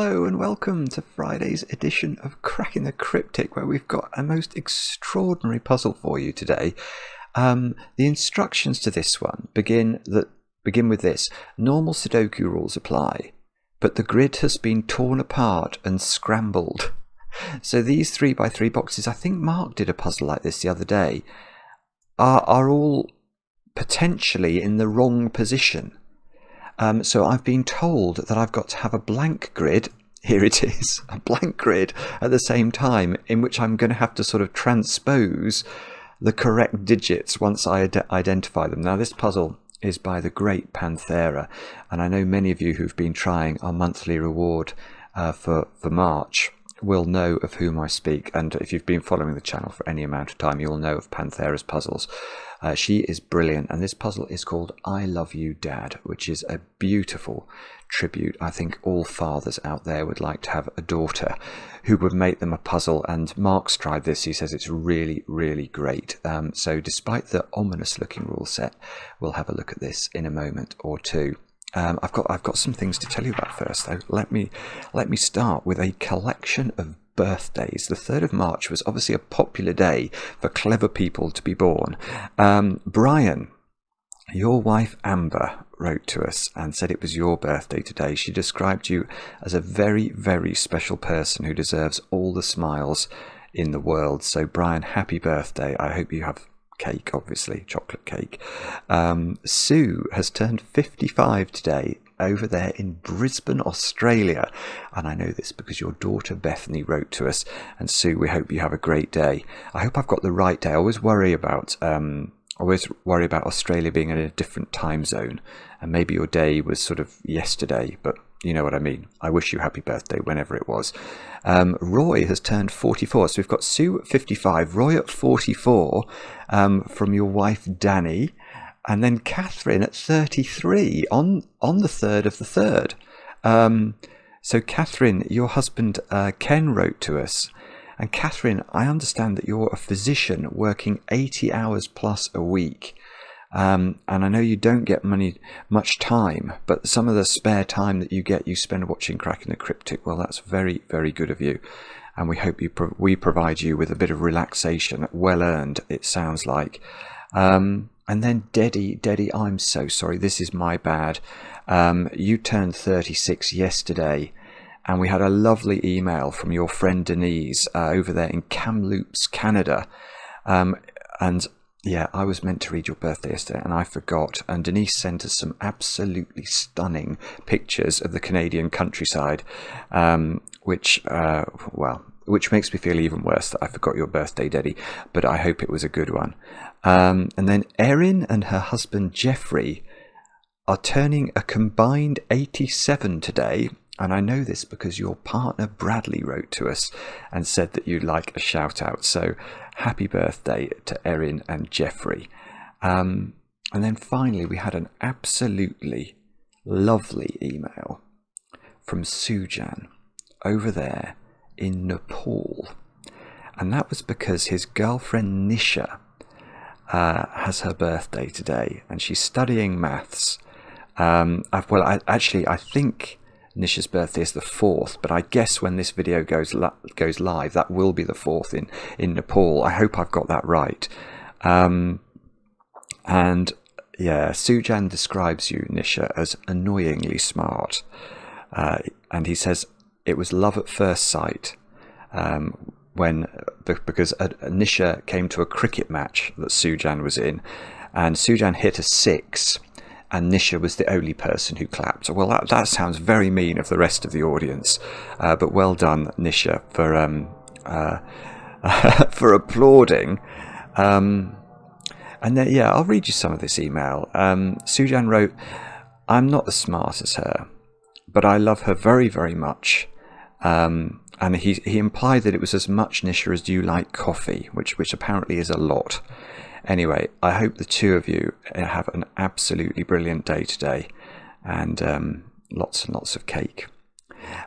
Hello and welcome to Friday's edition of Cracking the Cryptic, where we've got a most extraordinary puzzle for you today. The instructions to this one begin with this. Normal Sudoku rules apply, but the grid has been torn apart and scrambled. So these 3x3 boxes, I think Mark did a puzzle like this the other day, are all potentially in the wrong position. So I've been told that I've got to have a blank grid, here it is, a blank grid at the same time, in which I'm going to have to sort of transpose the correct digits once I identify them. Now this puzzle is by the great Panthera, and I know many of you who've been trying our monthly reward for March will know of whom I speak, and if you've been following the channel for any amount of time, you'll know of Panthera's puzzles. She is brilliant, and this puzzle is called I Love You Dad, which is a beautiful tribute. I think all fathers out there would like to have a daughter who would make them a puzzle, and Mark's tried this. He says it's really, really great. So despite the ominous looking rule set, we'll have a look at this in a moment or two. I've got some things to tell you about first, though. Let me start with a collection of birthdays. The 3rd of March was obviously a popular day for clever people to be born. Brian, your wife Amber, wrote to us and said it was your birthday today. She described you as a very, very special person who deserves all the smiles in the world. So Brian, happy birthday. I hope you have cake, obviously, chocolate cake. Sue has turned 55 today over there in Brisbane, Australia, and I know this because your daughter Bethany wrote to us. And Sue, we hope you have a great day. I hope I've got the right day. I always worry about Australia being in a different time zone, and maybe your day was sort of yesterday, but you know what I mean. I wish you happy birthday whenever it was. Roy has turned 44. So we've got Sue at 55, Roy at 44 from your wife Danny, and then Catherine at 33 on the 3rd of the 3rd. So Catherine, your husband Ken wrote to us. And Catherine, I understand that you're a physician working 80 hours plus a week. And I know you don't get much time, but some of the spare time that you get, you spend watching Cracking the Cryptic. Well, that's very, very good of you. And we hope we provide you with a bit of relaxation, well earned, it sounds like. And then Deddy, I'm so sorry. This is my bad. You turned 36 yesterday. And we had a lovely email from your friend Denise over there in Kamloops, Canada. And yeah, I was meant to read your birthday yesterday and I forgot. And Denise sent us some absolutely stunning pictures of the Canadian countryside, which makes me feel even worse that I forgot your birthday, Deddy. But I hope it was a good one. And then Erin and her husband Jeffrey are turning a combined 87 today. And I know this because your partner Bradley wrote to us and said that you'd like a shout out. So happy birthday to Erin and Jeffrey. And then finally, we had an absolutely lovely email from Sujan over there in Nepal. And that was because his girlfriend Nisha has her birthday today and she's studying maths. I think Nisha's birthday is the 4th, but I guess when this video goes live, that will be the 4th in Nepal. I hope I've got that right. And yeah, Sujan describes you, Nisha, as annoyingly smart. And he says it was love at first sight because Nisha came to a cricket match that Sujan was in, and Sujan hit a 6. And Nisha was the only person who clapped. Well, that sounds very mean of the rest of the audience, but well done, Nisha, for applauding. And then, yeah, I'll read you some of this email. Sujan wrote, "I'm not as smart as her, but I love her very, very much." And he implied that it was as much, Nisha, as you like coffee, which apparently is a lot. Anyway, I hope the two of you have an absolutely brilliant day today, and lots and lots of cake.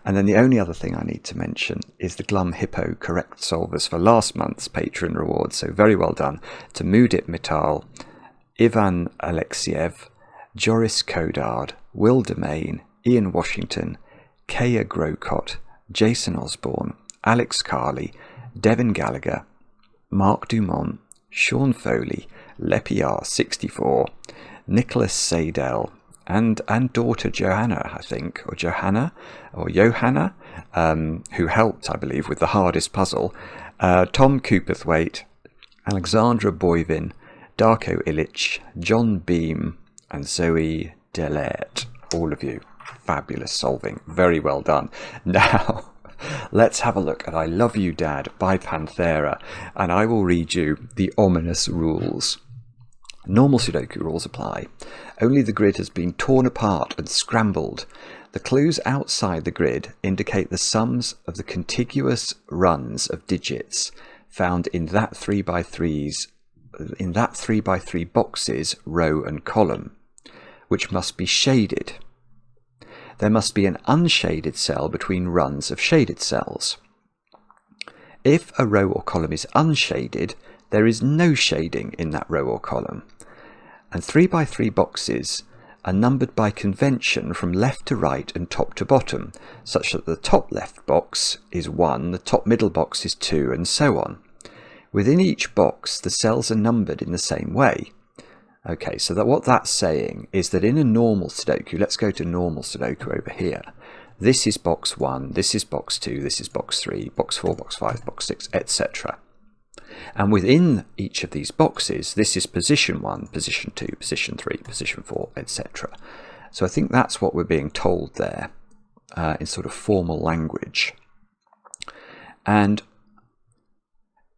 And then the only other thing I need to mention is the Glum Hippo correct solvers for last month's Patreon reward. So very well done to Mudit Mittal, Ivan Alexiev, Joris Kodard, Will Domain, Ian Washington, Kea Grocott, Jason Osborne, Alex Carley, Devin Gallagher, Mark Dumont, Sean Foley, Lepiar64, Nicholas Sadell, and daughter Johanna, I think, or Johanna, who helped, I believe, with the hardest puzzle, Tom Cooperthwaite, Alexandra Boivin, Darko Illich, John Beam, and Zoe Delert. All of you. Fabulous solving. Very well done. Now, let's have a look at I Love You, Dad by Panthera, and I will read you the ominous rules. Normal Sudoku rules apply. Only the grid has been torn apart and scrambled. The clues outside the grid indicate the sums of the contiguous runs of digits found in that 3x3 boxes, row and column, which must be shaded. There must be an unshaded cell between runs of shaded cells. If a row or column is unshaded, there is no shading in that row or column. And 3x3 boxes are numbered by convention from left to right and top to bottom, such that the top left box is 1, the top middle box is 2, and so on. Within each box, the cells are numbered in the same way. Okay, so what that's saying is that in a normal Sudoku, let's go to normal Sudoku over here. This is box 1, this is box 2, this is box 3, box 4, box 5, box 6, etc. And within each of these boxes, this is position 1, position 2, position 3, position 4, etc. So I think that's what we're being told there in sort of formal language. And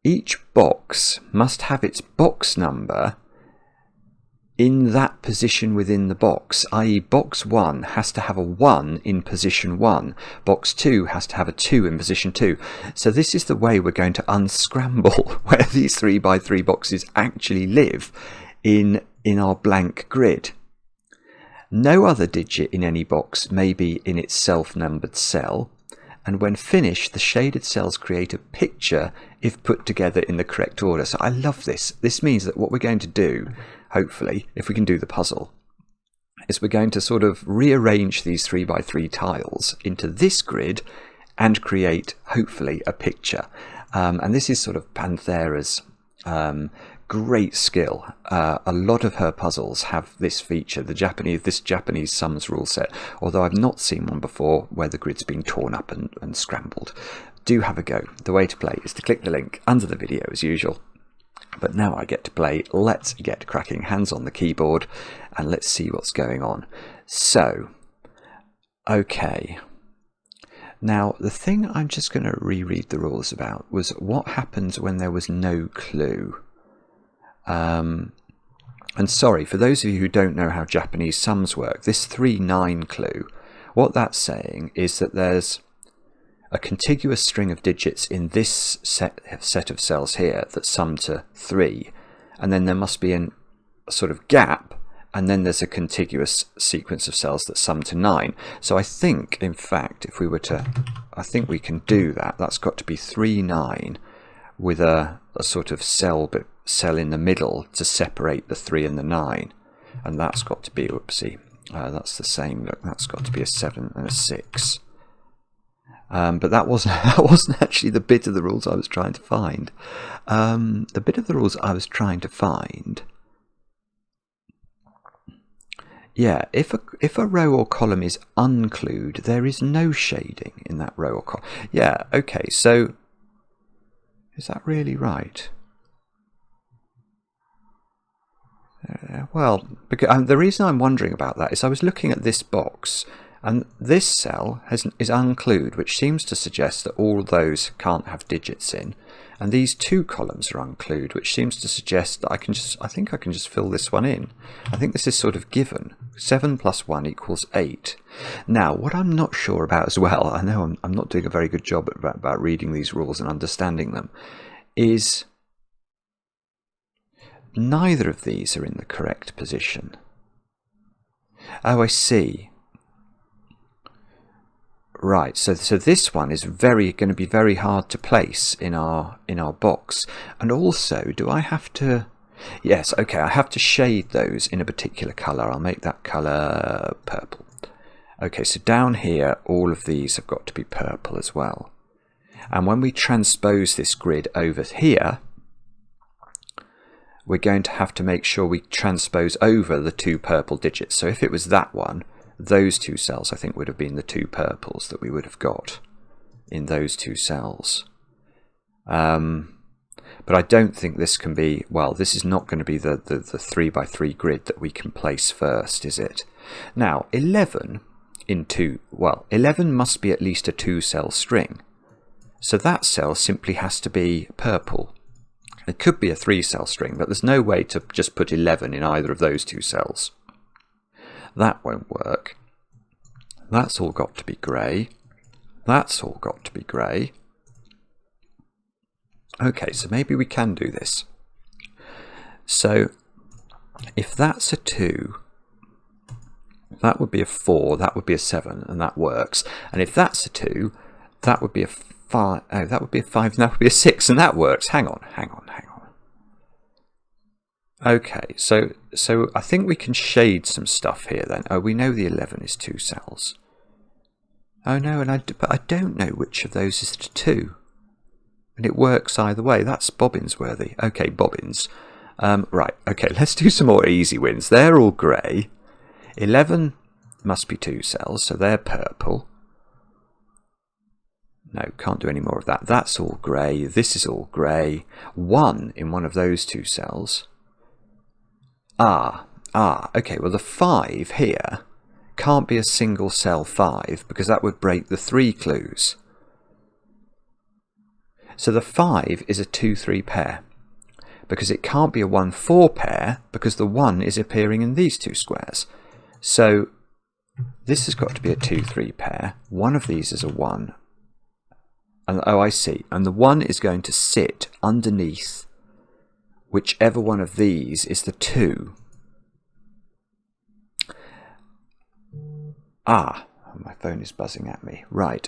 each box must have its box number in that position within the box, i.e. box 1 has to have a 1 in position 1, box 2 has to have a 2 in position 2. So this is the way we're going to unscramble where these 3x3 boxes actually live in our blank grid. No other digit in any box may be in its self-numbered cell, and when finished, the shaded cells create a picture if put together in the correct order. So I love this. This means that what we're going to do, hopefully, if we can do the puzzle, is we're going to sort of rearrange these 3x3 tiles into this grid and create, hopefully, a picture. And this is sort of Panthera's great skill. A lot of her puzzles have this feature, this Japanese sums rule set, although I've not seen one before where the grid's been torn up and scrambled. Do have a go. The way to play is to click the link under the video as usual. But now I get to play. Let's get cracking. Hands on the keyboard and let's see what's going on. So, okay. Now, the thing I'm just going to reread the rules about was what happens when there was no clue. And sorry, for those of you who don't know how Japanese sums work, this 3-9 clue, what that's saying is that there's a contiguous string of digits in this set of cells here that sum to 3, and then there must be a sort of gap, and then there's a contiguous sequence of cells that sum to 9. So I think, in fact, if we were to, I think we can do that. That's got to be 3-9 with a sort of cell in the middle to separate the 3 and the 9, and that's got to be, whoopsie, that's the same. Look, that's got to be a 7 and a 6. But that wasn't actually the bit of the rules I was trying to find. The bit of the rules I was trying to find, yeah, if a row or column is unclued, there is no shading in that row or column. Yeah, okay, so is that really right? Well, because, the reason I'm wondering about that is I was looking at this box, and this cell is unclued, which seems to suggest that all those can't have digits in. And these two columns are unclued, which seems to suggest that I think I can just fill this one in. I think this is sort of given. 7 plus 1 equals 8. Now, what I'm not sure about as well, I know I'm not doing a very good job about reading these rules and understanding them, is neither of these are in the correct position. Oh, I see. Right, so this one is going to be very hard to place in our box. And also, do I have to? Yes, okay, I have to shade those in a particular colour. I'll make that colour purple. Okay, so down here, all of these have got to be purple as well. And when we transpose this grid over here, we're going to have to make sure we transpose over the 2 purple digits. So if it was that one, those 2 cells I think would have been the 2 purples that we would have got in those 2 cells. But I don't think this can be, well, this is not going to be the 3 by 3 grid that we can place first, is it? Now, 11 must be at least a 2-cell string. So that cell simply has to be purple. It could be a 3-cell string, but there's no way to just put 11 in either of those 2 cells. That won't work. That's all got to be grey. That's all got to be grey. Okay, so maybe we can do this. So if that's a 2, that would be a 4, that would be a 7, and that works. And if that's a 2, that would be a 5, oh, that would be a 5, and that would be a 6, and that works. Hang on. Okay, so I think we can shade some stuff here then. Oh, we know the 11 is 2 cells. Oh no, but I don't know which of those is the 2. And it works either way. That's bobbins worthy. Okay, bobbins. Right, okay, let's do some more easy wins. They're all grey. 11 must be 2 cells, so they're purple. No, can't do any more of that. That's all grey. This is all grey. 1 in one of those 2 cells. Okay, well the 5 here can't be a single cell 5 because that would break the 3 clues. So the 5 is a 2-3 pair because it can't be a 1-4 pair because the 1 is appearing in these 2 squares. So this has got to be a 2-3 pair. One of these is a 1. And, oh, I see. And the 1 is going to sit underneath whichever one of these is the 2. My phone is buzzing at me. Right,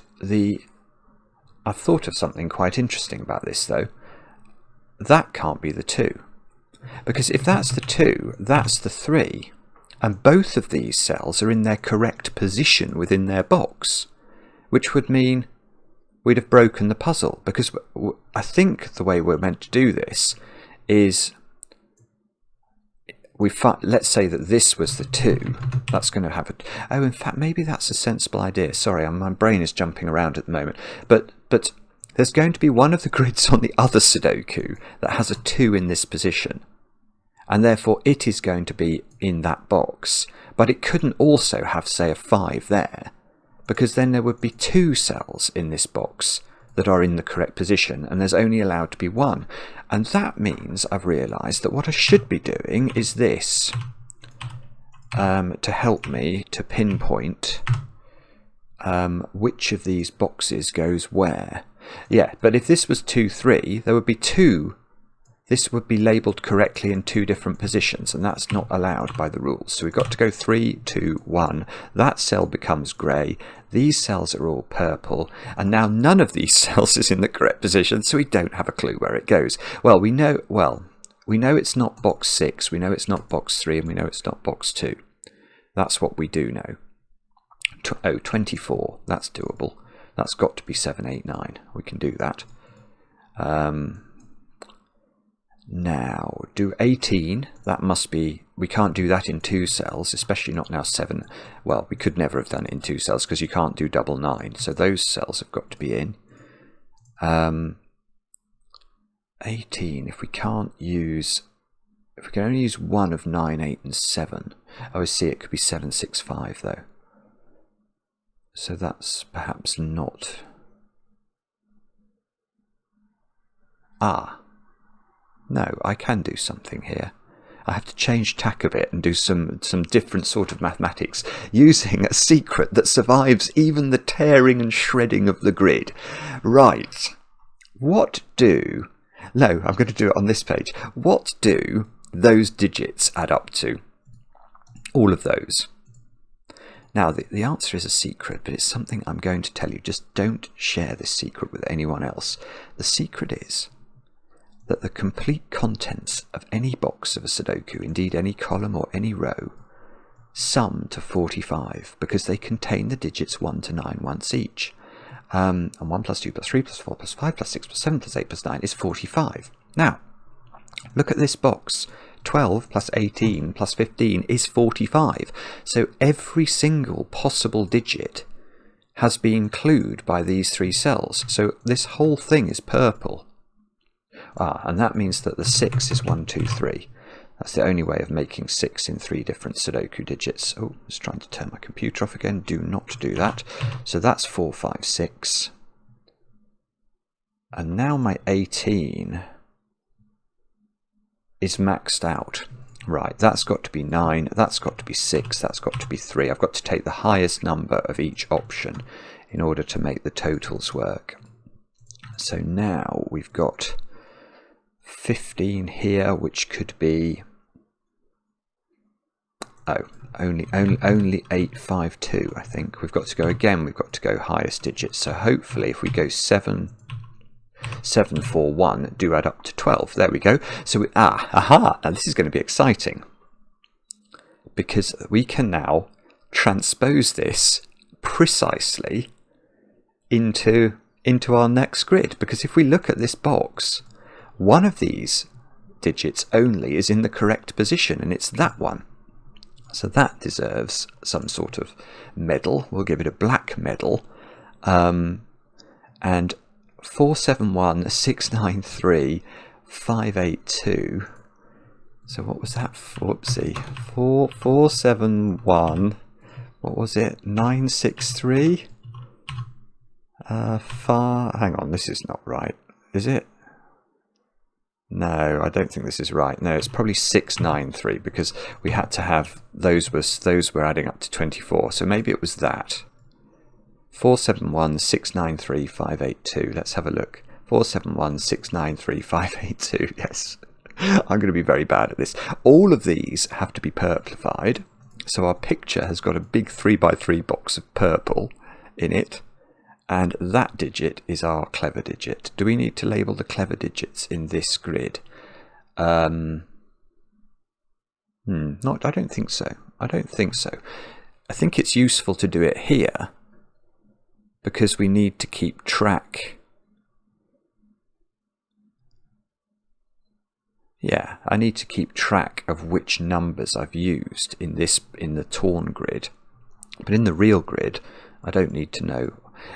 I've thought of something quite interesting about this though. That can't be the 2. Because if that's the 2, that's the 3. And both of these cells are in their correct position within their box. Which would mean we'd have broken the puzzle. Because I think the way we're meant to do this is let's say that this was the 2. That's going to have in fact, maybe that's a sensible idea. Sorry, my brain is jumping around at the moment. But there's going to be one of the grids on the other Sudoku that has a 2 in this position. And therefore it is going to be in that box. But it couldn't also have, say, a 5 there. Because then there would be 2 cells in this box that are in the correct position, and there's only allowed to be 1. And that means I've realised that what I should be doing is this, to help me to pinpoint which of these boxes goes where. Yeah, but if this was 2, 3, there would be 2. This would be labelled correctly in 2 different positions, and that's not allowed by the rules. So we've got to go 3, 2, 1. That cell becomes grey. These cells are all purple, and now none of these cells is in the correct position, so we don't have a clue where it goes. Well, we know it's not box 6, we know it's not box 3, and we know it's not box 2. That's what we do know. 24, that's doable. That's got to be 7, 8, 9. We can do that. Now, do 18, that must be, we can't do that in 2 cells, especially not now 7. Well, we could never have done it in 2 cells because you can't do double 9, so those cells have got to be in. 18, if we can only use one of 9, 8 and 7. Oh, I see, it could be 7, 6, 5 though. So that's perhaps not. No, I can do something here. I have to change tack a bit and do some different sort of mathematics using a secret that survives even the tearing and shredding of the grid. Right. No, I'm going to do it on this page. What do those digits add up to? All of those. Now, the answer is a secret, but it's something I'm going to tell you. Just don't share this secret with anyone else. The secret is that the complete contents of any box of a Sudoku, indeed any column or any row, sum to 45 because they contain the digits 1 to 9 once each. And 1 plus 2 plus 3 plus 4 plus 5 plus 6 plus 7 plus 8 plus 9 is 45. Now, look at this box. 12 plus 18 plus 15 is 45. So every single possible digit has been included by these 3 cells. So this whole thing is purple. And that means that the 6 is 1, 2, 3. That's the only way of making 6 in 3 different Sudoku digits. Oh, I was trying to turn my computer off again. Do not do that. So that's 4, 5, 6. And now my 18 is maxed out. Right, that's got to be 9, that's got to be 6, that's got to be 3. I've got to take the highest number of each option in order to make the totals work. So now we've got 15 here, which could be only 852. I think we've got to go again. We've got to go highest digits. So hopefully, if we go 7, 7, 4, 1, do add up to 12. There we go. So now this is going to be exciting because we can now transpose this precisely into our next grid. Because if we look at this box, one of these digits only is in the correct position, and it's that one. So that deserves some sort of medal. We'll give it a black medal. And 471, 693, 582. So what was that? Whoopsie. 471. What was it? 963. Hang on, this is not right. Is it? No, I don't think this is right. No, it's probably 693 because we had to have those were adding up to 24. So maybe it was that. 471, 693, 582. Let's have a look. 471, 693, 582. Yes. I'm going to be very bad at this. All of these have to be purplified. So our picture has got a big 3x3 box of purple in it. And that digit is our clever digit. Do we need to label the clever digits in this grid? I don't think so. I don't think so. I think it's useful to do it here because we need to keep track. Yeah, I need to keep track of which numbers I've used in the torn grid. But in the real grid, I don't need to know.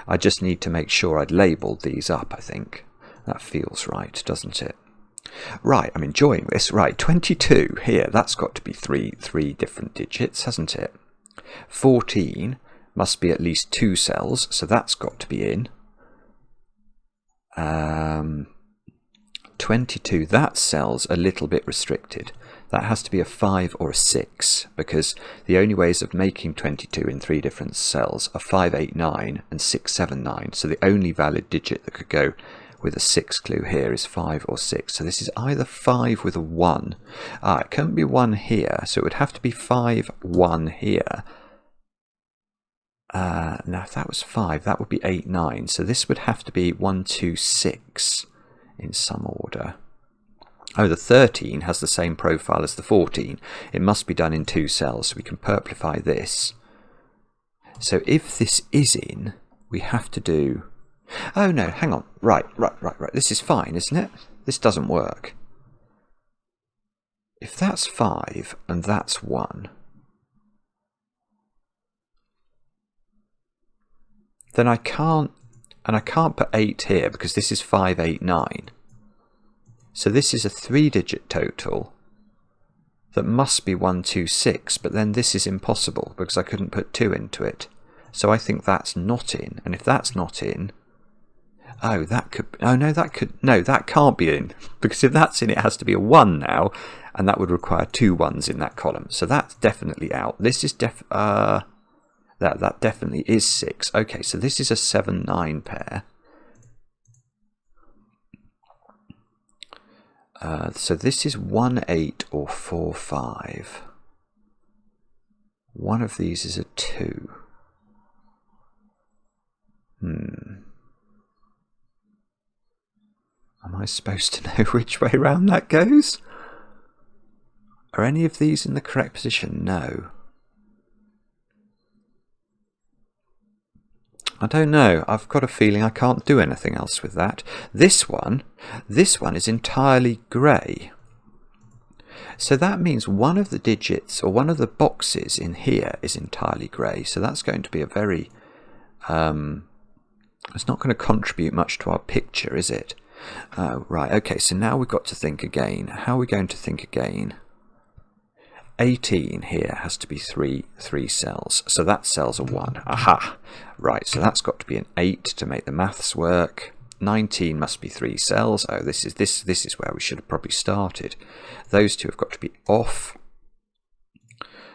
I just need to make sure I'd labelled these up, I think. That feels right, doesn't it? Right, I'm enjoying this. Right, 22 here. That's got to be three different digits, hasn't it? 14 must be at least 2 cells, so that's got to be in. 22, that cell's a little bit restricted. That has to be a 5 or a 6, because the only ways of making 22 in 3 different cells are 589 and 679. So the only valid digit that could go with a 6 clue here is 5 or 6. So this is either 5 with a 1. It can't be 1 here, so it would have to be 5, 1 here. Now if that was 5, that would be 8, 9. So this would have to be 1, 2, 6 in some order. Oh, the 13 has the same profile as the 14. It must be done in 2 cells, so we can purplify this. So if this is in, we have to do... Oh no, hang on. Right. This is fine, isn't it? This doesn't work. If that's 5 and that's 1, then I can't put 8 here because this is 5, 8, 9. So this is a 3-digit total that must be 1, 2, 6, but then this is impossible because I couldn't put 2 into it. So I think that's not in, and if that's not in, that can't be in, because if that's in, it has to be a 1 now, and that would require 2 1s in that column. So that's definitely out. This is that definitely is 6. Okay, so this is a 7, 9 pair. So this is 1, 8 or 4, 5. One of these is a 2. Am I supposed to know which way round that goes? Are any of these in the correct position? No. I don't know. I've got a feeling I can't do anything else with that. This one is entirely grey. So that means one of the digits, or one of the boxes in here, is entirely grey. So that's going to be a very... it's not going to contribute much to our picture, is it? Right, okay, so now we've got to think again. How are we going to think again? 18 here has to be three cells, so that cell's a 1. Aha! Right, so that's got to be an 8 to make the maths work. 19 must be 3 cells. Oh, this is where we should have probably started. Those two have got to be off.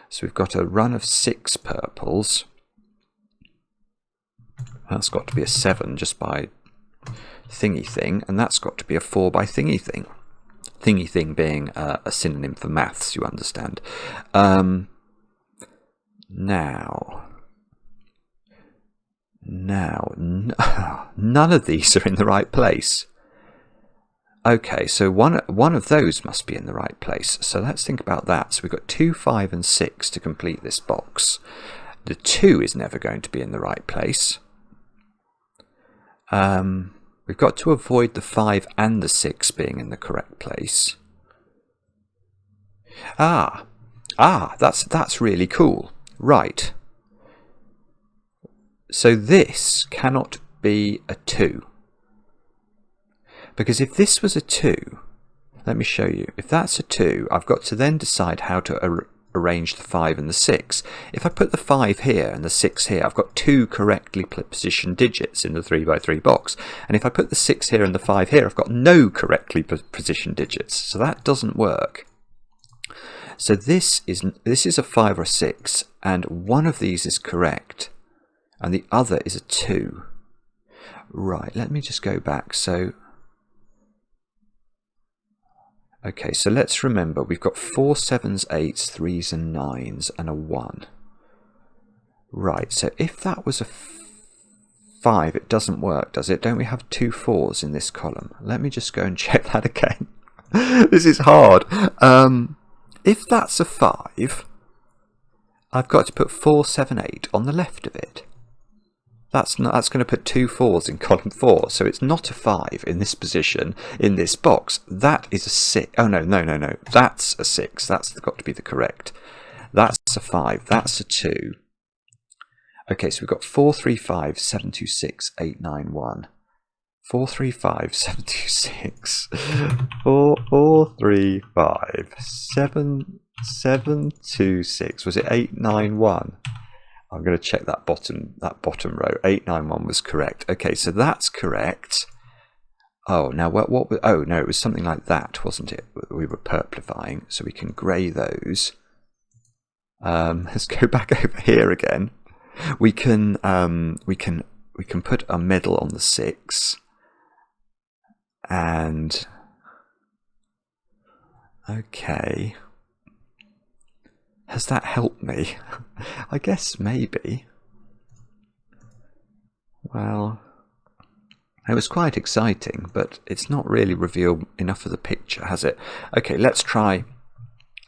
So we've got a run of 6 purples. That's got to be a 7 just by thingy thing, and that's got to be a 4 by thingy thing. Thingy thing being a synonym for maths, you understand. Now, none of these are in the right place. Okay, so one of those must be in the right place. So let's think about that. So we've got 2, 5, and 6 to complete this box. The 2 is never going to be in the right place. We've got to avoid the 5 and the 6 being in the correct place. That's really cool. Right. So this cannot be a 2. Because if this was a 2, let me show you. If that's a 2, I've got to then decide how to arrange the 5 and the 6. If I put the 5 here and the 6 here, I've got 2 correctly positioned digits in the 3 by 3 box. And if I put the 6 here and the 5 here, I've got no correctly positioned digits. So that doesn't work. So this is a 5 or a 6, and one of these is correct, and the other is a 2. Right, let me just go back. So okay, so let's remember we've got 4, 7s, 8s, 3s and 9s and a 1. Right, so if that was a 5, it doesn't work, does it? Don't we have 2 4s in this column? Let me just go and check that again. This is hard. If that's a 5, I've got to put 4, 7, 8 on the left of it. That's going to put 2 4s in column 4, so it's not a 5 in this position in this box. That is a 6. Oh no, that's a 6. That's got to be the correct. That's a 5. That's a 2. Okay, so we've got 4, 3, 5, 7, 2, 6, 8, 9, 1. 4, 3, 5, 7, 2, 6. 4, 3, 5, 7, 2, 6. Was it 8, 9, 1? I'm going to check that bottom row. 891 was correct. Okay, so that's correct. Oh, now what? Oh no, it was something like that, wasn't it? We were purplifying, so we can grey those. Let's go back over here again. We can put a medal on the 6, and okay. Has that helped me? I guess maybe. Well, it was quite exciting, but it's not really revealed enough of the picture, has it? Okay, let's try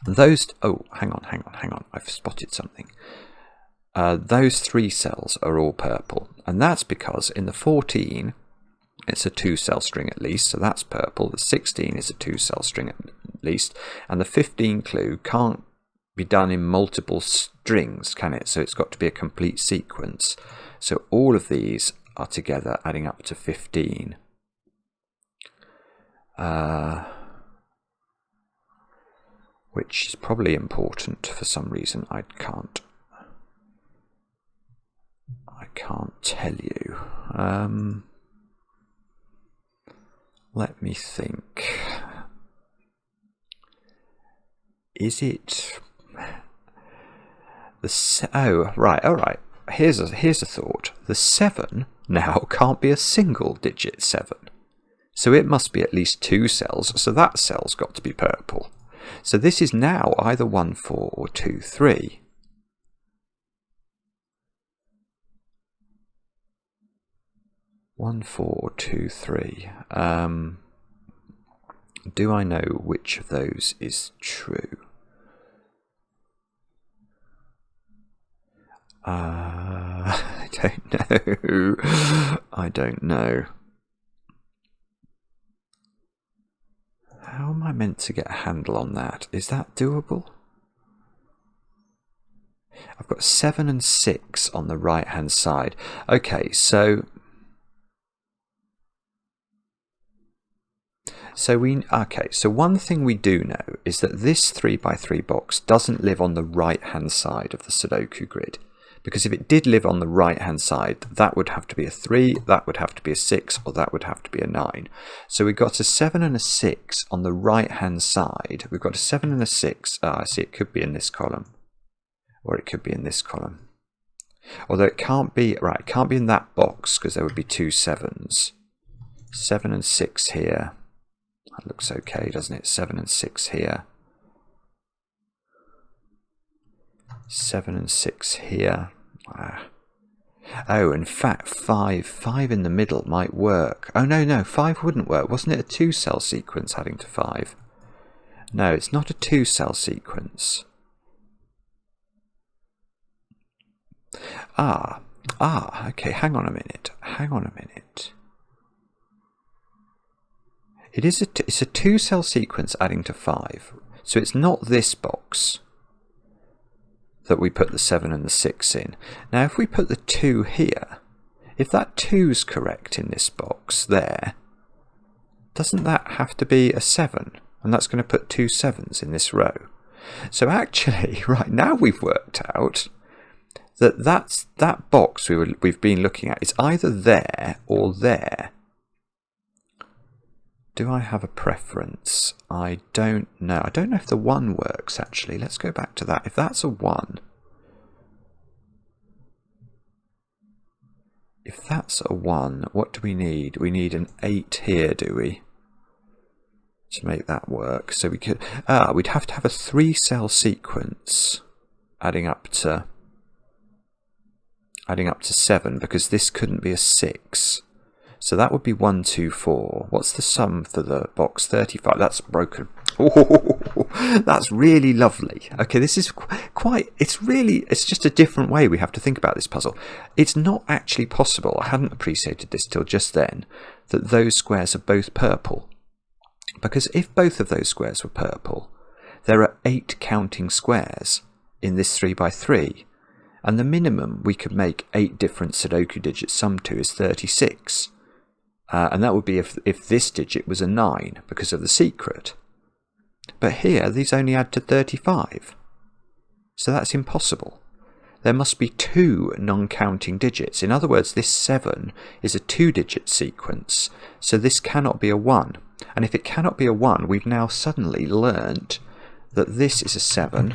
those. Oh, hang on. I've spotted something. Those 3 cells are all purple, and that's because in the 14, it's a 2-cell string at least, so that's purple. The 16 is a 2-cell string at least, and the 15 clue can't be done in multiple strings, can it? So it's got to be a complete sequence. So all of these are together, adding up to 15. Which is probably important for some reason. I can't tell you. Let me think. Is it oh, right, all right. Here's a thought. The 7 now can't be a single digit 7. So it must be at least 2 cells, so that cell's got to be purple. So this is now either 1, 4 or 2, 3. One, 4, 2, 3. Do I know which of those is true? I don't know. I don't know. How am I meant to get a handle on that? Is that doable? I've got 7 and 6 on the right hand side. Okay, so one thing we do know is that this 3x3 box doesn't live on the right hand side of the Sudoku grid, because if it did live on the right hand side, that would have to be a 3, that would have to be a 6, or that would have to be a 9. So we've got a 7 and a 6 on the right hand side. We've got a 7 and a 6. I see, it could be in this column, or it could be in this column. Although it can't be, right, it can't be in that box because there would be 2 7s. 7 and 6 here. That looks okay, doesn't it? 7 and 6 here. 7 and 6 here. Oh, in fact, 5 in the middle might work. Oh, no, 5 wouldn't work. Wasn't it a 2-cell sequence adding to 5? No, it's not a 2-cell sequence. Okay, hang on a minute. It's a 2-cell sequence adding to 5. So it's not this box that we put the 7 and the 6 in. Now if we put the 2 here, if that 2's correct in this box there, doesn't that have to be a 7? And that's going to put 2 7s in this row. So actually, right now we've worked out that that box we've been looking at is either there or there. Do I have a preference? I don't know. I don't know if the 1 works, actually. Let's go back to that. If that's a 1, if that's a 1, what do we need? We need an 8 here, do we? To make that work. So we could, we'd have to have a 3-cell sequence adding up to 7, because this couldn't be a 6. So that would be 1, 2, 4. What's the sum for the box? 35. That's broken. Oh, that's really lovely. Okay, this is it's just a different way we have to think about this puzzle. It's not actually possible, I hadn't appreciated this till just then, that those squares are both purple. Because if both of those squares were purple, there are 8 counting squares in this 3x3. And the minimum we could make 8 different Sudoku digits sum to is 36. And that would be if this digit was a 9 because of the secret. But here these only add to 35. So that's impossible. There must be 2 non-counting digits. In other words, this 7 is a 2-digit sequence. So this cannot be a 1. And if it cannot be a 1, we've now suddenly learnt that this is a 7,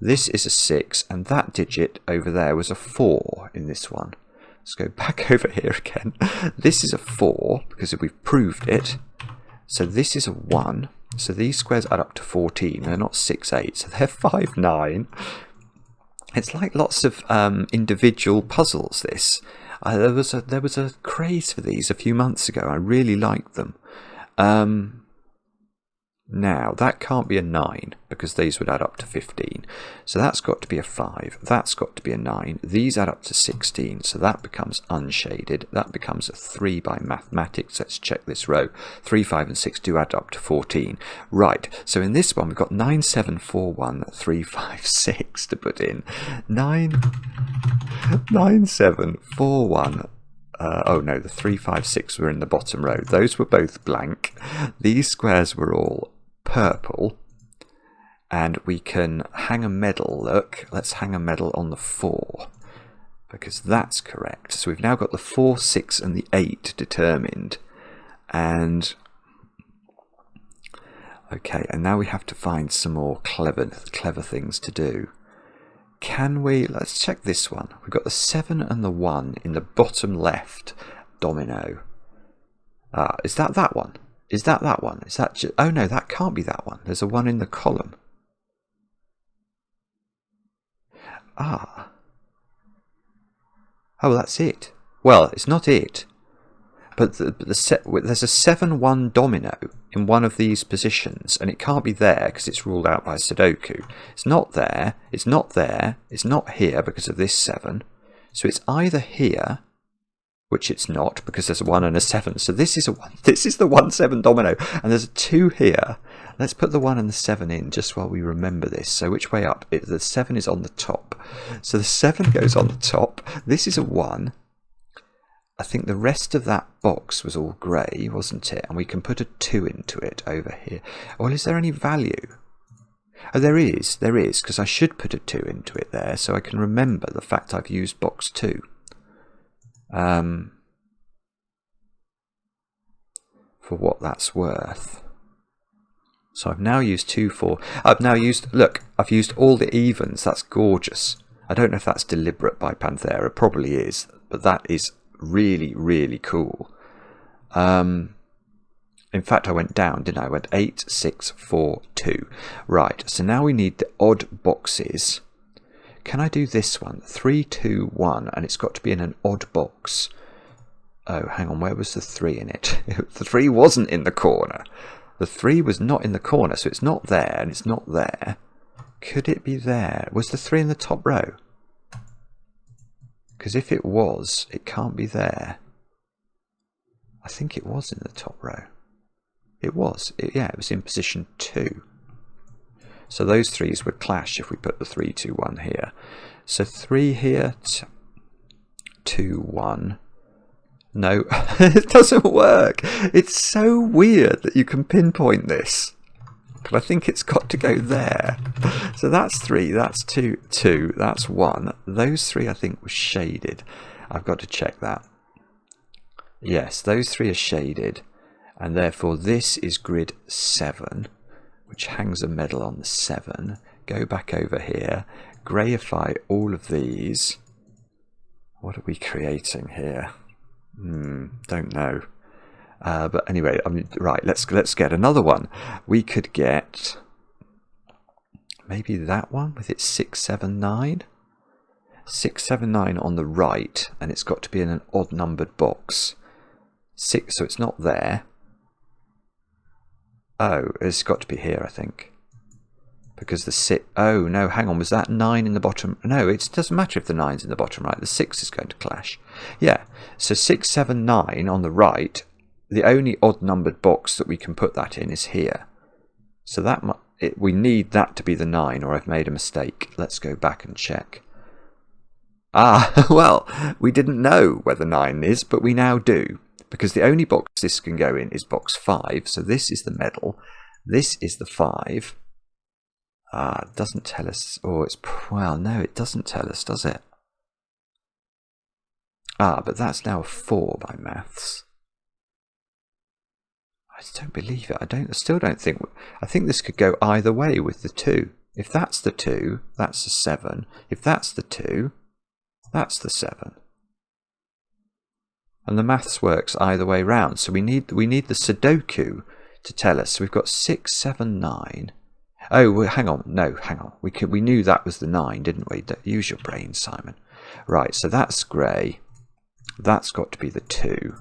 this is a 6, and that digit over there was a 4 in this one. Let's go back over here again. This is a 4 because we've proved it. So this is a 1. So these squares add up to 14. They're not 6, 8. So they're 5, 9. It's like lots of individual puzzles, this. There was a craze for these a few months ago. I really liked them. Now, that can't be a 9 because these would add up to 15. So that's got to be a 5. That's got to be a 9. These add up to 16. So that becomes unshaded. That becomes a 3 by mathematics. Let's check this row. 3, 5 and 6 do add up to 14. Right. So in this one, we've got 9, 7, 4, 1, 3, 5, 6 to put in. 9, 7, 4, 1. Oh no, the 3, 5, 6 were in the bottom row. Those were both blank. These squares were all purple. And we can hang a medal. Look, let's hang a medal on the 4. Because that's correct. So we've now got the 4, 6 and the 8 determined. And okay, and now we have to find some more clever things to do. Can we, let's check this one. We've got the 7 and the 1 in the bottom left domino. Is that one? Is that one? Is that just, oh no, that can't be that one. There's a 1 in the column. Oh, that's it. Well, it's not it. But there's a 7-1 domino in one of these positions, and it can't be there because it's ruled out by Sudoku. It's not there, it's not there, it's not here because of this 7. So it's either here, which it's not because there's a 1 and a 7. So this is a 1. This is the 1-7 domino, and there's a 2 here. Let's put the 1 and the 7 in just while we remember this. So which way up? The 7 is on the top. So the 7 goes on the top. This is a 1. I think the rest of that box was all grey, wasn't it? And we can put a 2 into it over here. Well, is there any value? Oh, there is, because I should put a 2 into it there so I can remember the fact I've used box 2. For what that's worth. So I've now used 2, 4. I've used all the evens. That's gorgeous. I don't know if that's deliberate by Panthera. Probably is, but that is really, really cool. In fact, I went down, didn't I? I went 8, 6, 4, 2. Right, so now we need the odd boxes. Can I do this one? 3, 2, 1, and it's got to be in an odd box. Oh, hang on, where was the 3 in it? The 3 wasn't in the corner. The 3 was not in the corner, so it's not there, and it's not there. Could it be there? Was the 3 in the top row? Because if it was, it can't be there. I think it was in the top row. It was. Yeah, it was in position 2. So those 3s would clash if we put the 3, 2, 1 here. So 3 here, 2, 1. No, it doesn't work. It's so weird that you can pinpoint this. But I think it's got to go there. So that's 3, that's 2, 2, that's 1. Those 3 I think were shaded. I've got to check that. Yes, those 3 are shaded. And therefore this is grid 7, which hangs a medal on the 7. Go back over here, greyify all of these. What are we creating here? Don't know. But anyway, right, let's get another one. We could get maybe that one with its 6, 7, 9. 6, 7, 9 on the right, and it's got to be in an odd numbered box. 6, so it's not there. Oh, it's got to be here, I think. Because the 6... Oh, no, hang on. Was that 9 in the bottom? No, it doesn't matter if the 9's in the bottom right. The 6 is going to clash. Yeah, so 6, 7, 9 on the right. The only odd-numbered box that we can put that in is here. So that we need that to be the 9, or I've made a mistake. Let's go back and check. Ah, well, we didn't know where the 9 is, but we now do. Because the only box this can go in is box 5. So this is the medal. This is the 5. It doesn't tell us. Oh, it's... Well, no, it doesn't tell us, does it? But that's now a 4 by maths. I just don't believe it. I still don't think... I think this could go either way with the 2. If that's the 2, that's the 7. If that's the 2, that's the 7. And the maths works either way round. So we need the Sudoku to tell us. So we've got 6, 7, 9. Oh, well, hang on. No, hang on. We knew that was the 9, didn't we? Use your brain, Simon. Right, so that's grey. That's got to be the 2.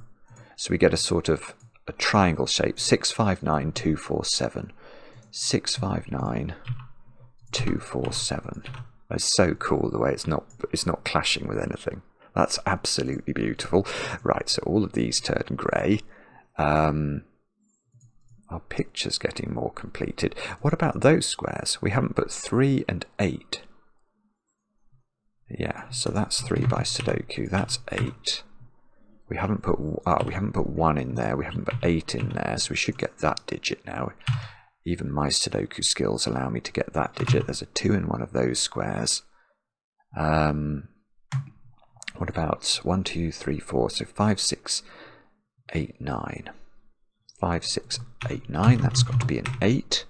So we get a sort of a triangle shape. 6, 5, 9, 2, 4, 7. 6, 5, 9, 2, 4, 7. It's so cool the way it's not clashing with anything. That's absolutely beautiful. Right, so all of these turn grey. Our picture's getting more completed. What about those squares? We haven't put 3 and 8. Yeah, so that's 3 by Sudoku. That's 8. We haven't put 1 in there. We haven't put 8 in there, so we should get that digit now. Even my Sudoku skills allow me to get that digit. There's a 2 in one of those squares. What about 1, 2, 3, 4? So 5, 6, 8, 9. 5, 6, 8, 9. That's got to be an 8.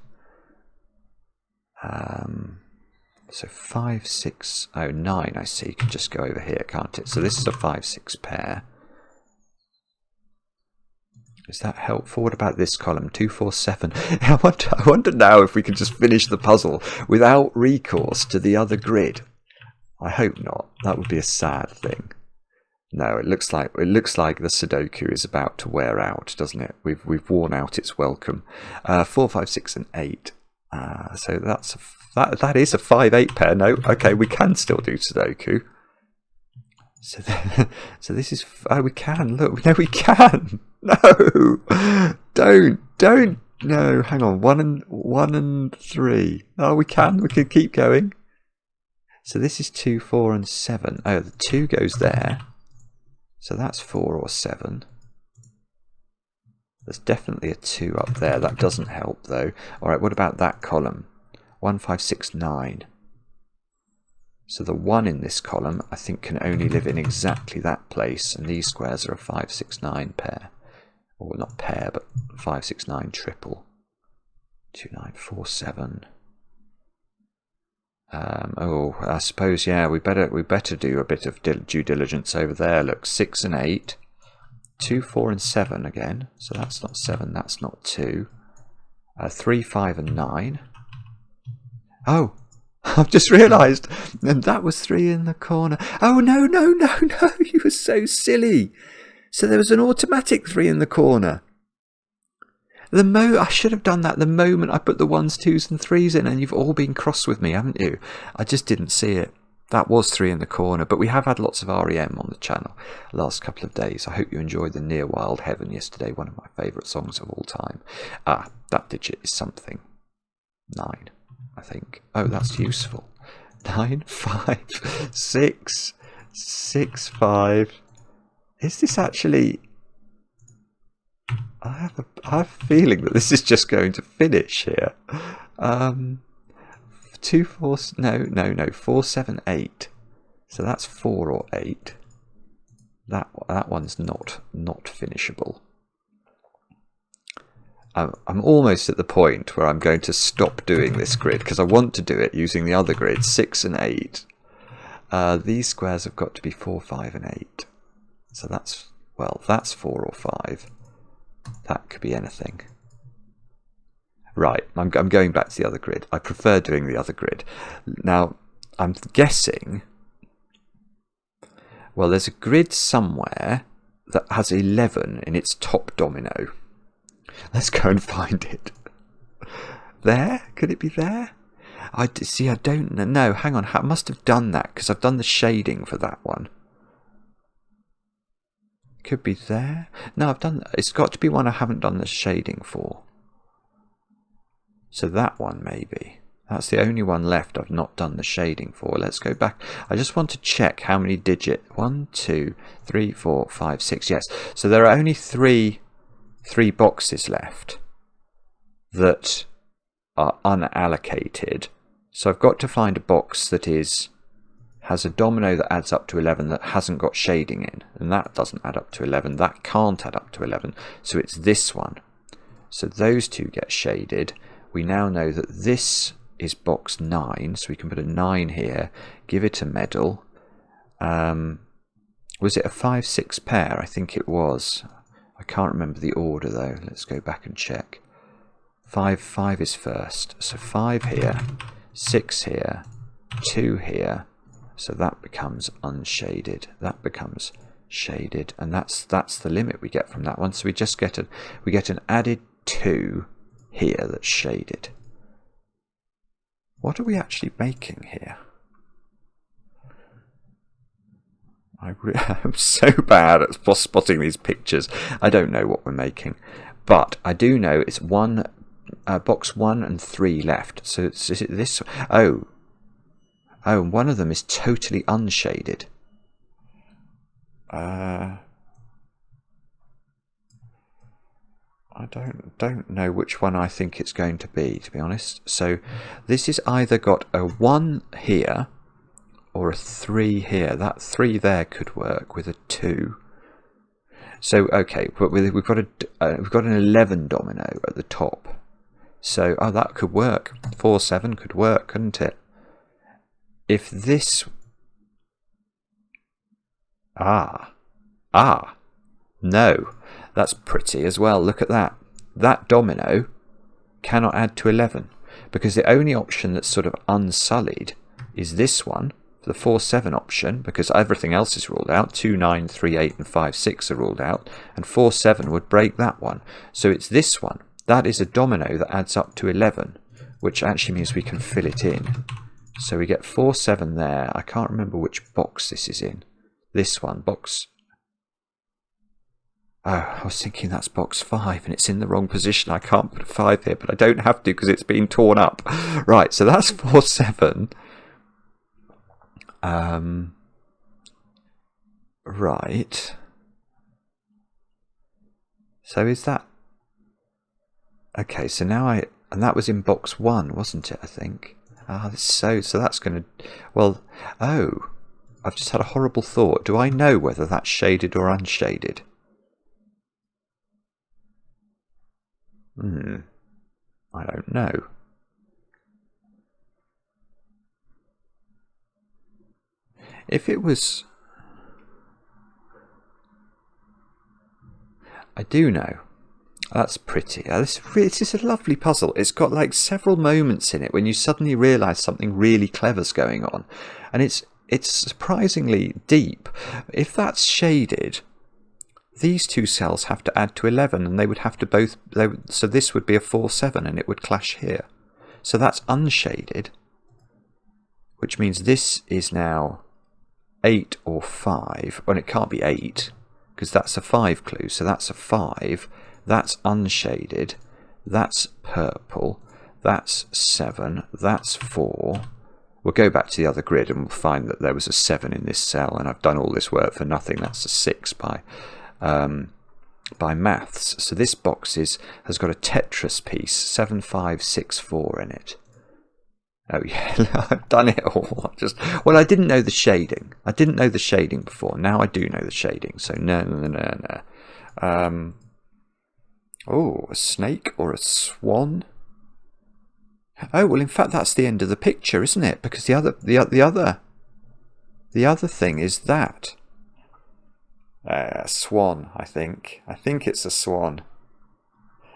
So 5, 6, 9. I see. You can just go over here, can't it? So this is a 5, 6 pair. Is that helpful? What about this column? 2, 4, 7. I wonder now if we can just finish the puzzle without recourse to the other grid. I hope not. That would be a sad thing. No, it looks like the Sudoku is about to wear out, doesn't it? We've worn out its welcome. 4, 5, 6, and 8. So that is a 5, 8 pair. No, okay, we can still do Sudoku. So, so this is... Oh, we can. Look. No, we can. No. Don't. No, hang on. 1 and 3. Oh, we can. We can keep going. So this is 2, 4 and 7. Oh, the 2 goes there. So that's 4 or 7. There's definitely a 2 up there. That doesn't help, though. All right, what about that column? 1, 5, 6, 9. So the 1 in this column, I think, can only live in exactly that place. And these squares are a 5, 6, 9 pair. Or not pair, but 5, 6, 9 triple. 2, 9, 4, 7. Oh, I suppose, yeah, we better do a bit of due diligence over there. Look, 6 and 8. 2, 4 and 7 again. So that's not 7, that's not 2. 3, 5 and 9. Oh, I've just realised. And that was 3 in the corner. Oh, no. You were so silly. So there was an automatic 3 in the corner. I should have done that the moment I put the 1s, 2s and 3s in, and you've all been cross with me, haven't you? I just didn't see it. That was 3 in the corner, but we have had lots of REM on the channel the last couple of days. I hope you enjoyed the Near Wild Heaven yesterday, one of my favourite songs of all time. Ah, that digit is something. 9, I think. Oh, that's useful. 9, 5, 6, 6, 5. Is this actually... I have a feeling that this is just going to finish here. 2, 4, no, 4, 7, 8. So that's 4 or 8. That one's not finishable. I'm almost at the point where I'm going to stop doing this grid because I want to do it using the other grid, 6 and 8. These squares have got to be 4, 5 and 8. So that's 4 or 5. That could be anything. Right, I'm going back to the other grid. I prefer doing the other grid. Now, I'm guessing... Well, there's a grid somewhere that has 11 in its top domino. Let's go and find it. There? Could it be there? I don't know. Hang on, I must have done that because I've done the shading for that one. Could be there. No, I've done... It's got to be one I haven't done the shading for. So that one, maybe. That's the only one left I've not done the shading for. Let's go back. I just want to check how many digit... 1, 2, 3, 4, 5, 6. Yes. So there are only three boxes left that are unallocated. So I've got to find a box that has a domino that adds up to 11 that hasn't got shading in, and that doesn't add up to 11. That can't add up to 11, so it's this one. So those two get shaded. We now know that this is box 9, so we can put a 9 here, give it a medal. Was it a 5, 6 pair? I think it was. I can't remember the order though. Let's go back and check. 5 is first, so 5 here, 6 here, 2 here. So that becomes unshaded. That becomes shaded, and that's the limit we get from that one. So we just get an added 2 here that's shaded. What are we actually making here? I'm so bad at spotting these pictures. I don't know what we're making, but I do know it's box 1 and 3 left. So is it this? Oh, and one of them is totally unshaded. I don't know which one I think it's going to be honest. So this has either got a 1 here or a 3 here. That 3 there could work with a 2. So okay, but we've got an 11 domino at the top. So that could work. 4, 7 could work, couldn't it? If this... No, that's pretty as well. Look at that. That domino cannot add to 11 because the only option that's sort of unsullied is this one, the 4, 7 option, because everything else is ruled out. 2, 9, 3, 8 and 5, 6 are ruled out, and 4, 7 would break that one. So it's this one. That is a domino that adds up to 11, which actually means we can fill it in. So we get 4, 7 there. I can't remember which box this is in. This one, box... Oh, I was thinking that's box 5 and it's in the wrong position. I can't put a 5 here, but I don't have to because it's been torn up. Right, so that's 4, 7. Right. So is that... Okay, so now and that was in box 1, wasn't it, I think? So that's going to... Well, oh, I've just had a horrible thought. Do I know whether that's shaded or unshaded? I don't know. If it was... I do know. That's pretty. This is a lovely puzzle. It's got like several moments in it when you suddenly realise something really clever's going on. And it's surprisingly deep. If that's shaded... These two cells have to add to 11, and they would have to both... so this would be a 4, 7, and it would clash here. So that's unshaded, which means this is now 8 or 5. Well, it can't be 8, because that's a 5 clue, so that's a 5. That's unshaded. That's purple. That's 7. That's 4. We'll go back to the other grid, and we'll find that there was a 7 in this cell, and I've done all this work for nothing. That's a 6 by maths. So this box has got a Tetris piece, 7, 5, 6, 4 in it. Oh yeah, I've done it all. Well, I didn't know the shading. I didn't know the shading before. Now I do know the shading. So no. Oh, a snake or a swan? Oh well, in fact, that's the end of the picture, isn't it? Because the other thing is that. Swan, I think. I think it's a swan.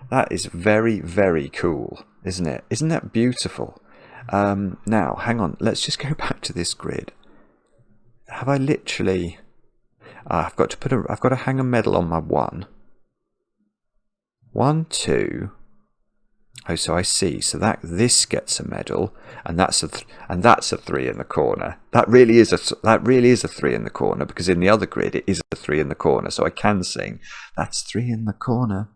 That is very, very cool, isn't it? Isn't that beautiful? Now, hang on. Let's just go back to this grid. Have I literally... I've got to hang a medal on my 1. 1, 2... Oh, so I see. So this gets a medal, and that's a 3 in the corner. That really is a 3 in the corner, because in the other grid it is a 3 in the corner. So I can sing, that's 3 in the corner.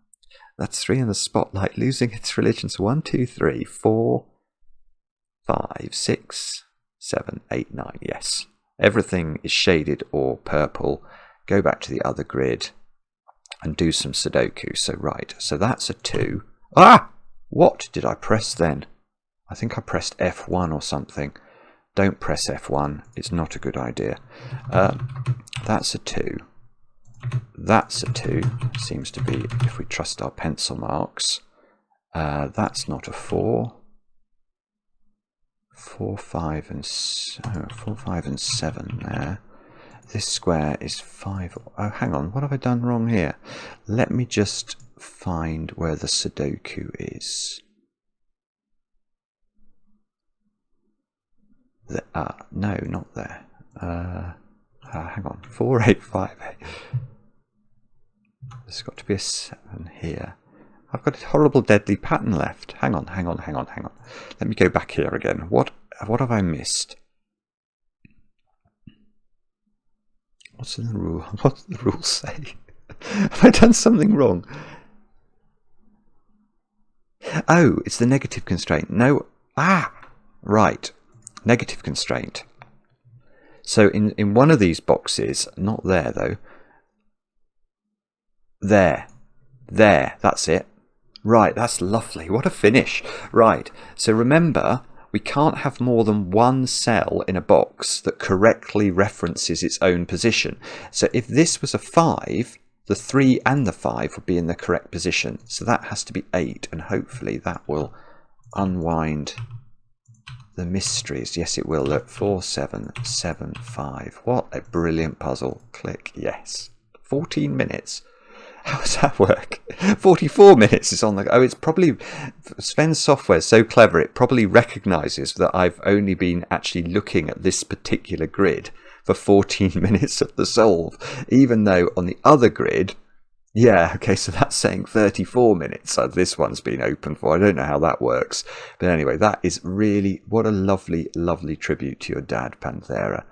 That's 3 in the spotlight, losing its religion. So 1, 2, 3, 4, 5, 6, 7, 8, 9. Yes, everything is shaded or purple. Go back to the other grid and do some Sudoku. So right, so that's a 2. What did I press then? I think I pressed F1 or something. Don't press F1. It's not a good idea. That's a 2. That's a 2. Seems to be, if we trust our pencil marks. That's not a 4. 4, 5, and 7 there. This square is 5. Oh, hang on. What have I done wrong here? Let me just find where the Sudoku is. No, not there. Hang on. 4, 8, 5, 8. There's got to be a 7 here. I've got a horrible deadly pattern left. Hang on. Let me go back here again. What have I missed? What's in the rule? What does the rule say? Have I done something wrong? Oh, it's the negative constraint. No. Right. Negative constraint. So in one of these boxes, not there though. There. That's it. Right, that's lovely. What a finish. Right. So remember, we can't have more than one cell in a box that correctly references its own position. So if this was a 5, the 3 and the 5 would be in the correct position. So that has to be 8, and hopefully that will unwind the mysteries. Yes, it will. Look, 4, 7, 7, 5. What a brilliant puzzle. Click. Yes. 14 minutes. How does that work? 44 minutes is on the... Oh, it's probably... Sven's software is so clever, it probably recognises that I've only been actually looking at this particular grid for 14 minutes of the solve, even though on the other grid, yeah, okay, so that's saying 34 minutes. So this one's been open for. I don't know how that works. But anyway, that is really... What a lovely, lovely tribute to your dad, Panthera.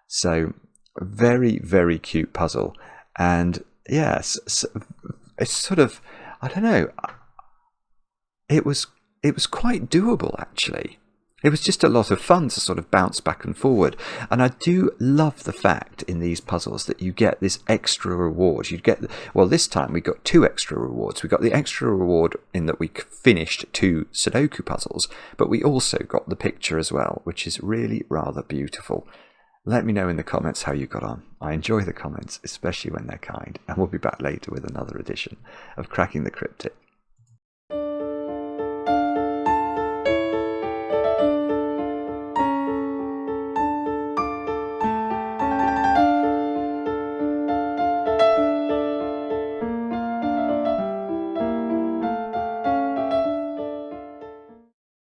So a very, very cute puzzle. And yes, it's sort of, I don't know, it was quite doable, actually. It was just a lot of fun to sort of bounce back and forward. And I do love the fact in these puzzles that you get this extra reward. You get, well, this time we got 2 extra rewards. We got the extra reward in that we finished 2 Sudoku puzzles, but we also got the picture as well, which is really rather beautiful. Let me know in the comments how you got on. I enjoy the comments, especially when they're kind. And we'll be back later with another edition of Cracking the Cryptic.